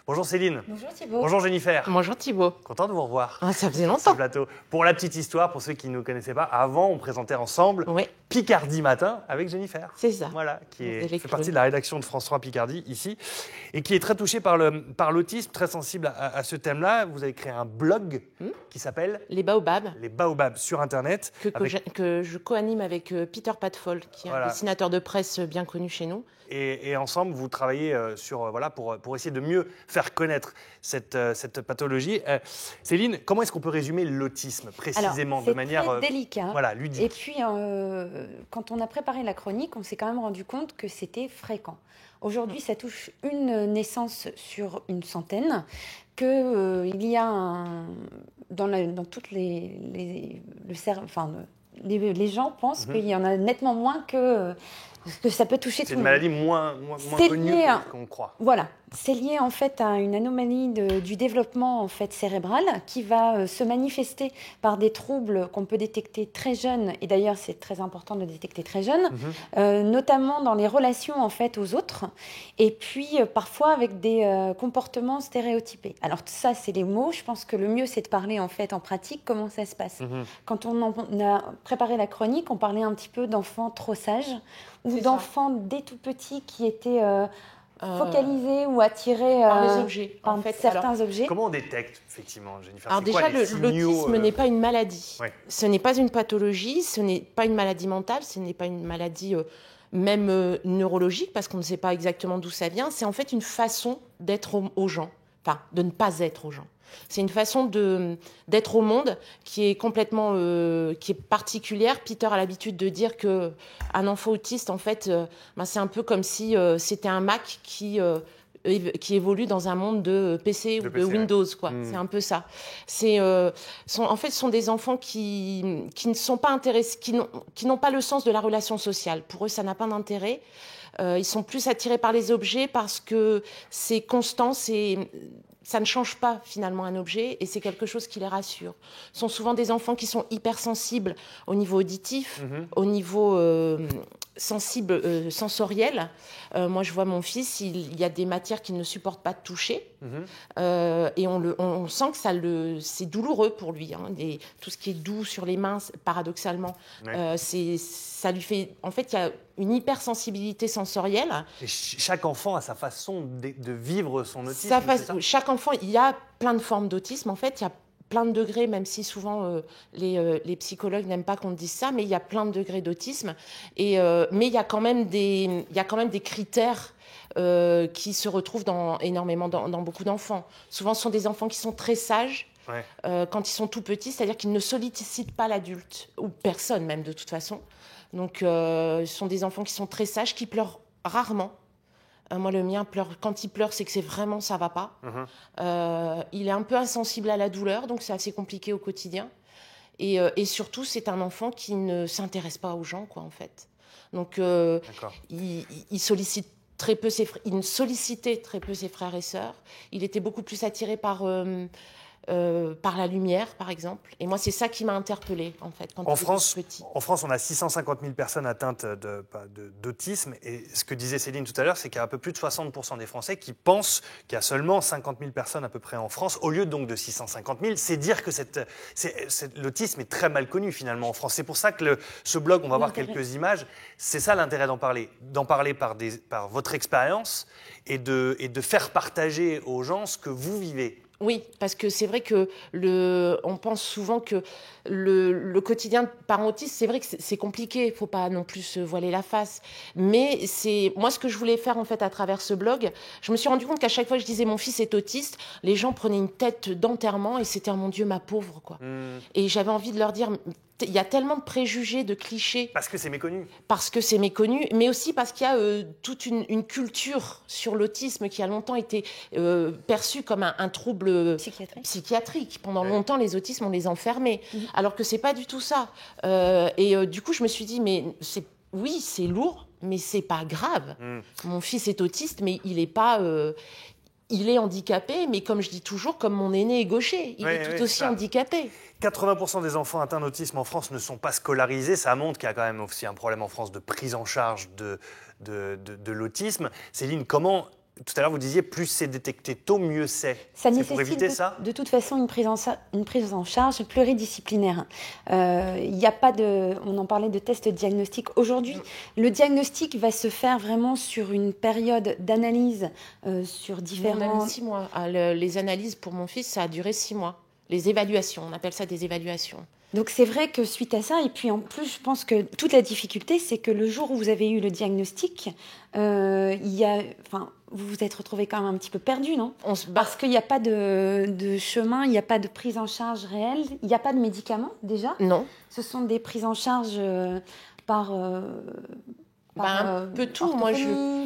Bonjour Céline. Bonjour Thibaut. Bonjour Jennifer. Bonjour Thibaut. Content de vous revoir. Ah, ça faisait Sur longtemps. ce plateau. Pour la petite histoire, pour ceux qui ne nous connaissaient pas, avant on présentait ensemble Oui, Picardie Matin avec Jennifer. c'est ça. Voilà, qui Vous avez fait partie de la rédaction de France 3 Picardie ici et qui est très touchée par l'autisme, très sensible à ce thème-là. Vous avez créé un blog qui s'appelle Les Baobabs, Les Baobabs sur Internet. que je co-anime avec Peter Padfol, qui est Voilà. un dessinateur de presse bien connu chez nous. Et ensemble, vous travaillez pour essayer de mieux faire connaître cette pathologie. Céline, comment est-ce qu'on peut résumer l'autisme précisément, Alors, de manière très délicat. ludique? Et puis, quand on a préparé la chronique, on s'est quand même rendu compte que c'était fréquent. Aujourd'hui, ça touche une naissance sur une centaine, qu'il y a dans toutes les gens pensent qu'il y en a nettement moins que ça peut toucher tout C'est le une monde. maladie moins connue qu'on croit. Voilà, c'est lié en fait à une anomalie du développement en fait cérébral qui va se manifester par des troubles qu'on peut détecter très jeunes, et d'ailleurs c'est très important de le détecter très jeune, notamment dans les relations en fait aux autres, et puis parfois avec des comportements stéréotypés. Alors ça c'est les mots, je pense que le mieux c'est de parler en fait en pratique comment ça se passe. Quand on a préparé la chronique, on parlait un petit peu d'enfants trop sages ou d'enfants dès tout petits qui étaient focalisés ou attirés par les objets, par en fait. certains objets. Comment on détecte, effectivement, Jennifer? Alors C'est quoi déjà, les signaux, l'autisme n'est pas une maladie. Ouais. Ce n'est pas une pathologie, ce n'est pas une maladie mentale, ce n'est pas une maladie même neurologique, parce qu'on ne sait pas exactement d'où ça vient. C'est en fait une façon d'être aux gens, enfin, de ne pas être aux gens. C'est une façon d'être au monde qui est complètement qui est particulière. Peter a l'habitude de dire que un enfant autiste, en fait, c'est un peu comme si c'était un Mac qui évolue dans un monde de PC ou de Windows, quoi. C'est un peu ça. En fait, ce sont des enfants qui ne sont pas intéressés, qui n'ont pas le sens de la relation sociale. Pour eux, ça n'a pas d'intérêt. Ils sont plus attirés par les objets parce que c'est constant, ça ne change pas finalement un objet et c'est quelque chose qui les rassure. Ce sont souvent des enfants qui sont hypersensibles au niveau auditif, au niveau sensible sensoriel. Moi, je vois mon fils, il y a des matières qu'il ne supporte pas de toucher et on sent que c'est douloureux pour lui. Tout ce qui est doux sur les mains, paradoxalement, ça lui fait... En fait, il y a une hypersensibilité sensorielle. Et chaque enfant a sa façon de vivre son autisme. Chaque enfant, il y a plein de formes d'autisme. En fait, il y a plein de degrés, même si souvent les psychologues n'aiment pas qu'on dise ça, mais il y a plein de degrés d'autisme. Mais il y a quand même des critères qui se retrouvent énormément dans beaucoup d'enfants. Souvent, ce sont des enfants qui sont très sages. Ouais. Quand ils sont tout petits, c'est-à-dire qu'ils ne sollicitent pas l'adulte, ou personne même de toute façon. Donc, ce sont des enfants qui sont très sages, qui pleurent rarement. Moi, le mien pleure. Quand il pleure, c'est que vraiment ça va pas. Il est un peu insensible à la douleur, donc c'est assez compliqué au quotidien. Et surtout, c'est un enfant qui ne s'intéresse pas aux gens, quoi, en fait. Donc, il sollicite très peu il sollicitait très peu ses frères et sœurs. Il était beaucoup plus attiré par la lumière, par exemple. Et moi, c'est ça qui m'a interpellée, en fait, quand il était petit. En France, on a 650 000 personnes atteintes d'autisme. Et ce que disait Céline tout à l'heure, c'est qu'il y a un peu plus de 60% des Français qui pensent qu'il y a seulement 50 000 personnes à peu près en France, au lieu donc de 650 000. C'est dire que l'autisme est très mal connu, finalement, en France. C'est pour ça que ce blog, on va voir quelques images. C'est ça l'intérêt d'en parler. D'en parler par votre expérience et de faire partager aux gens ce que vous vivez. Oui, parce que c'est vrai que on pense souvent que le quotidien de parent autiste, c'est vrai que c'est compliqué, il ne faut pas non plus se voiler la face. Mais moi, ce que je voulais faire en fait à travers ce blog, je me suis rendu compte qu'à chaque fois que je disais mon fils est autiste, les gens prenaient une tête d'enterrement et c'était mon Dieu, ma pauvre, quoi. Et j'avais envie de leur dire... Il y a tellement de préjugés, de clichés. Parce que c'est méconnu. Parce que c'est méconnu, mais aussi parce qu'il y a toute une culture sur l'autisme qui a longtemps été perçue comme un trouble psychiatrique. Pendant longtemps, les autismes, on les enfermait. Alors que c'est pas du tout ça. Du coup, je me suis dit, mais oui, c'est lourd, mais c'est pas grave. Mon fils est autiste, mais il est pas... il est handicapé, mais comme je dis toujours, comme mon aîné est gaucher, il est tout aussi handicapé. 80% des enfants atteints d'autisme en France ne sont pas scolarisés. Ça montre qu'il y a quand même aussi un problème en France de prise en charge de l'autisme. Céline, comment tout à l'heure, vous disiez, plus c'est détecté tôt, mieux c'est. Ça C'est pour éviter ça ? de toute façon une prise en charge pluridisciplinaire. Il n'y a pas de... On en parlait de tests diagnostiques. Aujourd'hui, le diagnostic va se faire vraiment sur une période d'analyse sur différents... Même 6 mois. Les analyses pour mon fils, ça a duré 6 mois. Les évaluations, on appelle ça des évaluations. Donc c'est vrai que suite à ça, et puis en plus, je pense que toute la difficulté, c'est que le jour où vous avez eu le diagnostic, vous vous êtes retrouvé quand même un petit peu perdu, non ? Parce qu'il n'y a pas de chemin, il n'y a pas de prise en charge réelle, il n'y a pas de médicaments déjà. Non. Ce sont des prises en charge par un peu tout. Moi,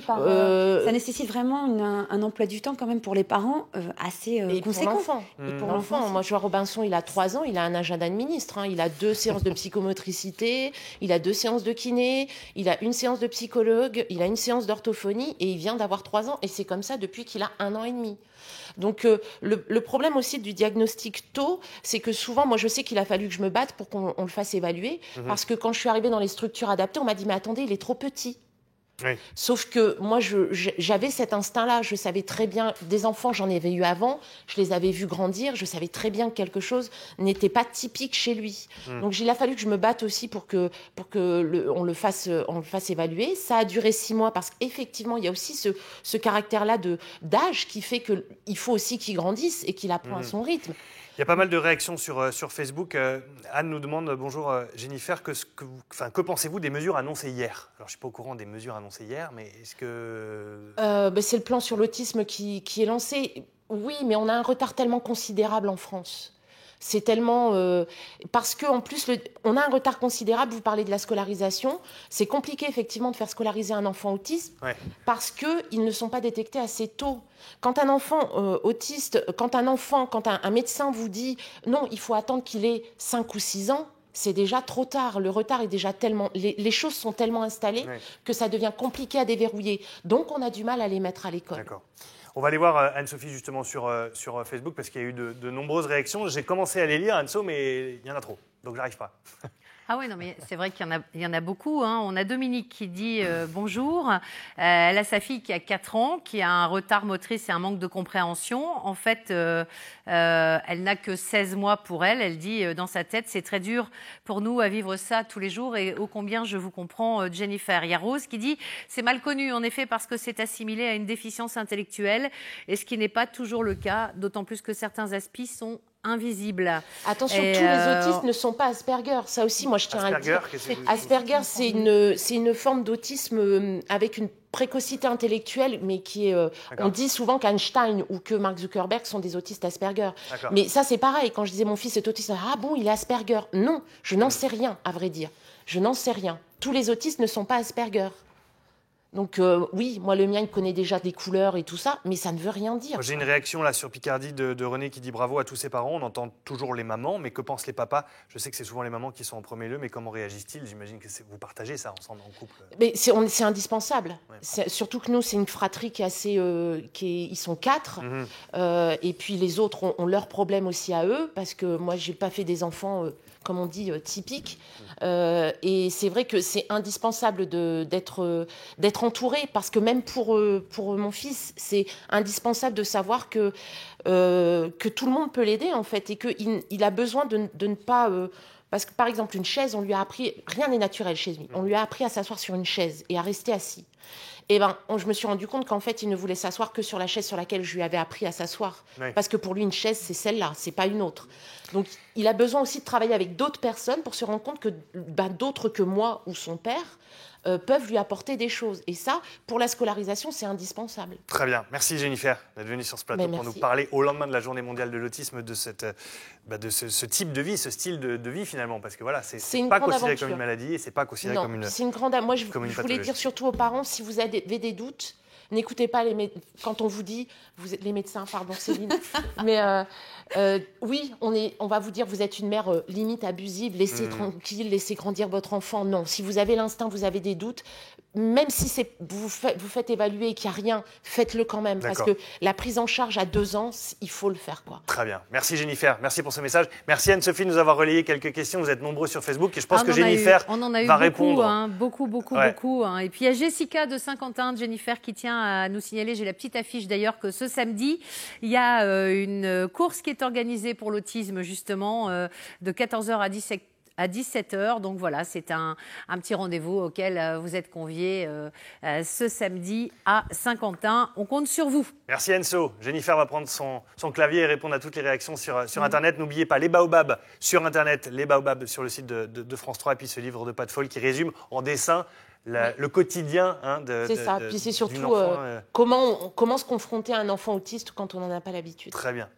ça nécessite vraiment un emploi du temps quand même pour les parents assez conséquent. Et pour l'enfant. Moi, je vois Robinson, il a 3 ans, il a un agenda de ministre. Il a 2 séances de psychomotricité, il a 2 séances de kiné, il a 1 séance de psychologue, il a 1 séance d'orthophonie et il vient d'avoir 3 ans. Et c'est comme ça depuis qu'il a 1 an et demi. Donc le problème aussi du diagnostic tôt, c'est que souvent, moi je sais qu'il a fallu que je me batte pour qu'on le fasse évaluer, parce que quand je suis arrivée dans les structures adaptées, on m'a dit mais attendez, il est trop petit. Oui. Sauf que moi, j'avais cet instinct-là. Je savais très bien, des enfants, j'en avais eu avant, je les avais vus grandir, je savais très bien que quelque chose n'était pas typique chez lui. Donc, il a fallu que je me batte aussi pour que on le fasse évaluer. Ça a duré 6 mois parce qu'effectivement, il y a aussi ce caractère-là d'âge qui fait qu'il faut aussi qu'il grandisse et qu'il apprend à son rythme. Il y a pas mal de réactions sur Facebook. Anne nous demande, bonjour Jennifer, que pensez-vous des mesures annoncées hier ? Alors je ne suis pas au courant des mesures annoncées hier, mais est-ce que... C'est le plan sur l'autisme qui est lancé. Oui, mais on a un retard tellement considérable en France. C'est tellement... parce qu'en plus, on a un retard considérable, vous parlez de la scolarisation. C'est compliqué effectivement de faire scolariser un enfant autiste parce qu'ils ne sont pas détectés assez tôt. Quand un enfant autiste, quand un médecin vous dit non, il faut attendre qu'il ait 5 ou 6 ans, c'est déjà trop tard. Le retard est déjà tellement... Les choses sont tellement installées que ça devient compliqué à déverrouiller. Donc on a du mal à les mettre à l'école. D'accord. On va aller voir Anne-Sophie justement sur Facebook parce qu'il y a eu de nombreuses réactions. J'ai commencé à les lire, Anne-So, mais il y en a trop, donc j'arrive pas. Ah oui, non, mais c'est vrai qu'il y en a beaucoup. On a Dominique qui dit bonjour. Elle a sa fille qui a 4 ans, qui a un retard motrice et un manque de compréhension. En fait, elle n'a que 16 mois pour elle. Elle dit dans sa tête, c'est très dur pour nous à vivre ça tous les jours et ô combien je vous comprends, Jennifer. Il y a Rose qui dit, c'est mal connu en effet parce que c'est assimilé à une déficience intellectuelle et ce qui n'est pas toujours le cas, d'autant plus que certains aspects sont invisibles. Attention, tous les autistes ne sont pas Asperger. Ça aussi, moi, je tiens à le dire. Asperger, c'est une forme d'autisme avec une précocité intellectuelle, mais qui est... on dit souvent qu'Einstein ou que Mark Zuckerberg sont des autistes Asperger. Mais ça, c'est pareil. Quand je disais mon fils est autiste, ah bon, il est Asperger. Non, je n'en sais rien, à vrai dire. Je n'en sais rien. Tous les autistes ne sont pas Asperger. Donc oui, moi le mien il connaît déjà des couleurs et tout ça, mais ça ne veut rien dire. J'ai une réaction là sur Picardie de René qui dit bravo à tous ses parents. On entend toujours les mamans, mais que pensent les papas ? Je sais que c'est souvent les mamans qui sont en premier lieu, mais comment réagissent-ils ? J'imagine que vous partagez ça ensemble en couple. Mais c'est indispensable. Ouais. Surtout que nous c'est une fratrie qui est assez, ils sont 4, et puis les autres ont leurs problèmes aussi à eux, parce que moi j'ai pas fait des enfants. Comme on dit, typique. Et c'est vrai que c'est indispensable d'être entouré, parce que même pour mon fils, c'est indispensable de savoir que tout le monde peut l'aider, en fait, et qu'il a besoin de ne pas... parce que, par exemple, une chaise, on lui a appris... Rien n'est naturel chez lui. On lui a appris à s'asseoir sur une chaise et à rester assis. Et je me suis rendu compte qu'en fait, il ne voulait s'asseoir que sur la chaise sur laquelle je lui avais appris à s'asseoir. Oui. Parce que pour lui, une chaise, c'est celle-là, c'est pas une autre. Donc, il a besoin aussi de travailler avec d'autres personnes pour se rendre compte que d'autres que moi ou son père peuvent lui apporter des choses. Et ça, pour la scolarisation, c'est indispensable. Très bien. Merci Jennifer d'être venue sur ce plateau pour nous parler au lendemain de la Journée mondiale de l'autisme de ce type de vie, ce style de vie finalement. Parce que voilà, c'est pas considéré comme une maladie et c'est pas considéré comme une c'est une grande... Moi, je voulais dire surtout aux parents, si vous avez des doutes, n'écoutez pas quand on vous dit, vous êtes les médecins, pardon Céline, mais oui, on va vous dire, vous êtes une mère limite abusive, laissez tranquille, laissez grandir votre enfant. Non, si vous avez l'instinct, vous avez des doutes, même si vous faites évaluer et qu'il n'y a rien, faites-le quand même. Parce que la prise en charge à 2 ans, il faut le faire, quoi. Très bien. Merci Jennifer, merci pour ce message. Merci Anne-Sophie de nous avoir relayé quelques questions. Vous êtes nombreux sur Facebook et je pense que Jennifer va répondre. Beaucoup. Et puis il y a Jessica de Saint-Quentin, Jennifer, qui tient tiens à nous signaler, j'ai la petite affiche d'ailleurs, que ce samedi, il y a une course qui est organisée pour l'autisme, justement, de 14h à 17h. Donc voilà, c'est un petit rendez-vous auquel vous êtes conviés ce samedi à Saint-Quentin. On compte sur vous. Merci Enso. Jennifer va prendre son clavier et répondre à toutes les réactions sur Internet. N'oubliez pas les baobabs sur Internet, les baobabs sur le site de France 3 et puis ce livre de Pat Fall qui résume en dessin le quotidien c'est ça. Puis c'est surtout enfant, comment se confronter à un enfant autiste quand on n'en a pas l'habitude. Très bien.